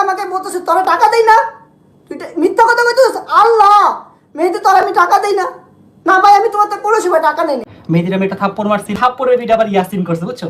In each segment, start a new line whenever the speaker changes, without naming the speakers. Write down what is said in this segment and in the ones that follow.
আমাকে বলতেছিস তোরা টাকা দেই না, তুই মিথ্যা কথা বলছিস। আল্লাহ মেহেদি তোরা আমি টাকা দেই না, না ভাই আমি তোমার থেকে কোনো সময় টাকা নেই।
মেহেদির আমি একটা থাপ্পড় মারছি, থাপ্পড়ের ভিডিও আবার ইয়াসিন করছে, বুঝছো?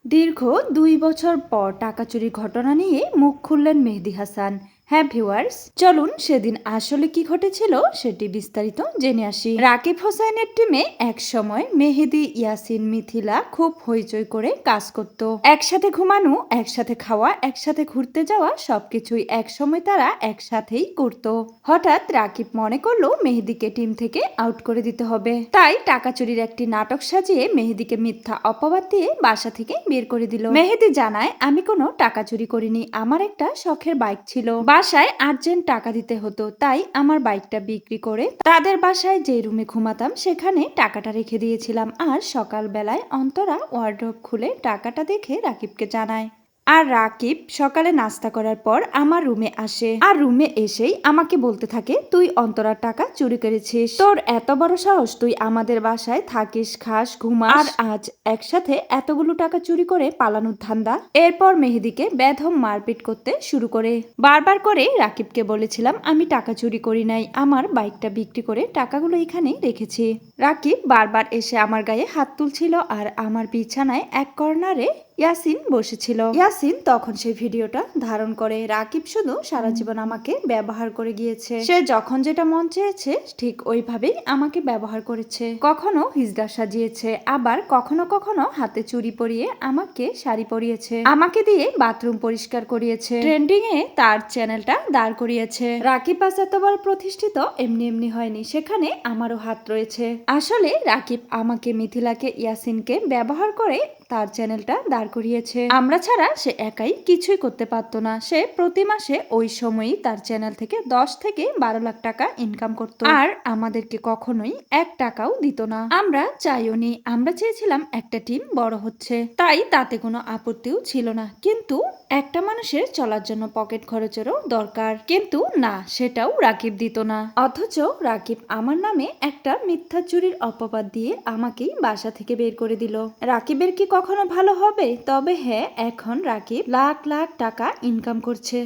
দীর্ঘ 2 বছর পর টাকা চুরির ঘটনা নিয়ে মুখ খুললেন মেহেদি হাসান। হ্যাঁ ভিউয়ার্স, চলুন সেদিন আসলে কি ঘটেছিল সেটি বিস্তারিত জেনে আসি। রাকিব হোসেনের টিমে এক সময় মেহেদি, ইয়াসিন, মিথিলা খুব হইচই করে কাজ করত। একসাথে ঘুমানো, একসাথে খাওয়া, একসাথে ঘুরতে যাওয়া সবকিছুই একসময় তারা একসাথেই করত। হঠাৎ রাকিব মনে করলো মেহেদিকে টিম থেকে আউট করে দিতে হবে, তাই টাকা চুরির একটি নাটক সাজিয়ে মেহেদিকে মিথ্যা অপবাদ দিয়ে বাসা থেকে বের করে দিল। মেহেদি জানায়, আমি কোনো টাকা চুরি করিনি, আমার একটা শখের বাইক ছিল, বাসায় আর্জেন্ট টাকা দিতে হতো, তাই আমার বাইকটা বিক্রি করে তাদের বাসায় যে রুমে ঘুমাতাম সেখানে টাকাটা রেখে দিয়েছিলাম। আর সকালবেলায় অন্তরা ওয়ার্ড্রোব খুলে টাকাটা দেখে রাকিবকে জানায়। আর রাকিব সকালে নাস্তা করার পর আমার রুমে আসে, আর রুমে এসেই আমাকে বলতে থাকে, তুই অন্তরার টাকা চুরি করেছিস, তোর এত বড় সাহস, তুই আমাদের বাসায় থাকিস, খাস, ঘুমাস, আর আজ একসাথে এতগুলো টাকা চুরি করে পালানোর ধান্দা। এরপর মেহেদিকে বেধম মারপিট করতে শুরু করে। বারবার করে রাকিবকে বলেছিলাম আমি টাকা চুরি করি নাই, আমার বাইকটা বিক্রি করে টাকাগুলো এখানে রেখেছি। রাকিব বারবার এসে আমার গায়ে হাত তুলছিল, আর আমার বিছানায় এক কর্নারে ইয়াসিন বসেছিল। ইয়াসিন তখন সেই ভিডিওটা ধারণ করে। রাকিব শুধু সারা জীবন আমাকে ব্যবহার করে গিয়েছে, সে যখন যেটা মন চেয়েছে ঠিক ওইভাবেই আমাকে ব্যবহার করেছে। কখনো হিজড়া সাজিয়েছে, আবার কখনো কখনো হাতে চুড়ি পরিয়ে আমাকে শাড়ি পরিয়েছে, আমাকে দিয়ে বাথরুম পরিষ্কার করিয়েছে, ট্রেন্ডিং এ তার চ্যানেলটা দাঁড় করিয়েছে। রাকিব আজ এত বড় প্রতিষ্ঠিত এমনি এমনি হয়নি, সেখানে আমারও হাত রয়েছে। আসলে রাকিব আমাকে, মিথিলাকে, ইয়াসিনকে ব্যবহার করে তার চ্যানেলটা দাঁড় করিয়েছে। আমরা ছাড়া সে একাই কিছুই করতে পারতো না। সে প্রতি মাসে ওই সময়ই তার চ্যানেল থেকে 10 থেকে 12 লাখ টাকা ইনকাম করত, আর আমাদেরকে কখনোই 1 টাকাও দিত না। আমরা চাইও নি, আমরা চেয়েছিলাম একটা টিম বড় হচ্ছে, তাই তাতে কোনো আপত্তিও ছিল না, কিন্তু একটা মানুষের চলার জন্য পকেট খরচেরও দরকার, কিন্তু না, সেটাও রাকিব দিত না। অথচ রাকিব আমার নামে একটা মিথ্যা চুরির অপবাদ দিয়ে আমাকেই বাসা থেকে বের করে দিল। রাকিবের কি কখনো ভালো হবে? তবে হ্যাঁ, এখন রাকিব লাখ লাখ টাকা ইনকাম করছে।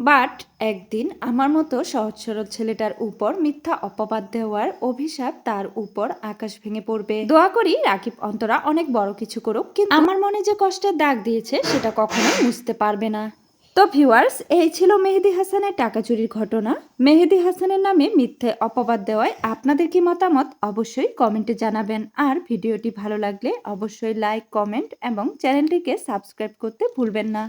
বাট একদিন আমার মতো সহজ সরল ছেলেটার উপর মিথ্যা অপবাদ দেওয়ার অভিশাপ তার উপর আকাশ ভেঙে পড়বে। দোয়া করি রাকিব অন্তরা অনেক বড় কিছু করুক, কিন্তু আমার মনে যে কষ্টের দাগ দিয়েছে সেটা কখনো মুছতে পারবে না। তো ভিউয়ার্স, এই ছিল মেহেদি হাসানের টাকা চুরির ঘটনা। মেহেদি হাসানের নামে মিথ্যে অপবাদ দেওয়ায় আপনাদের কি মতামত অবশ্যই কমেন্টে জানাবেন। আর ভিডিওটি ভালো লাগলে অবশ্যই লাইক, কমেন্ট এবং চ্যানেলটিকে সাবস্ক্রাইব করতে ভুলবেন না।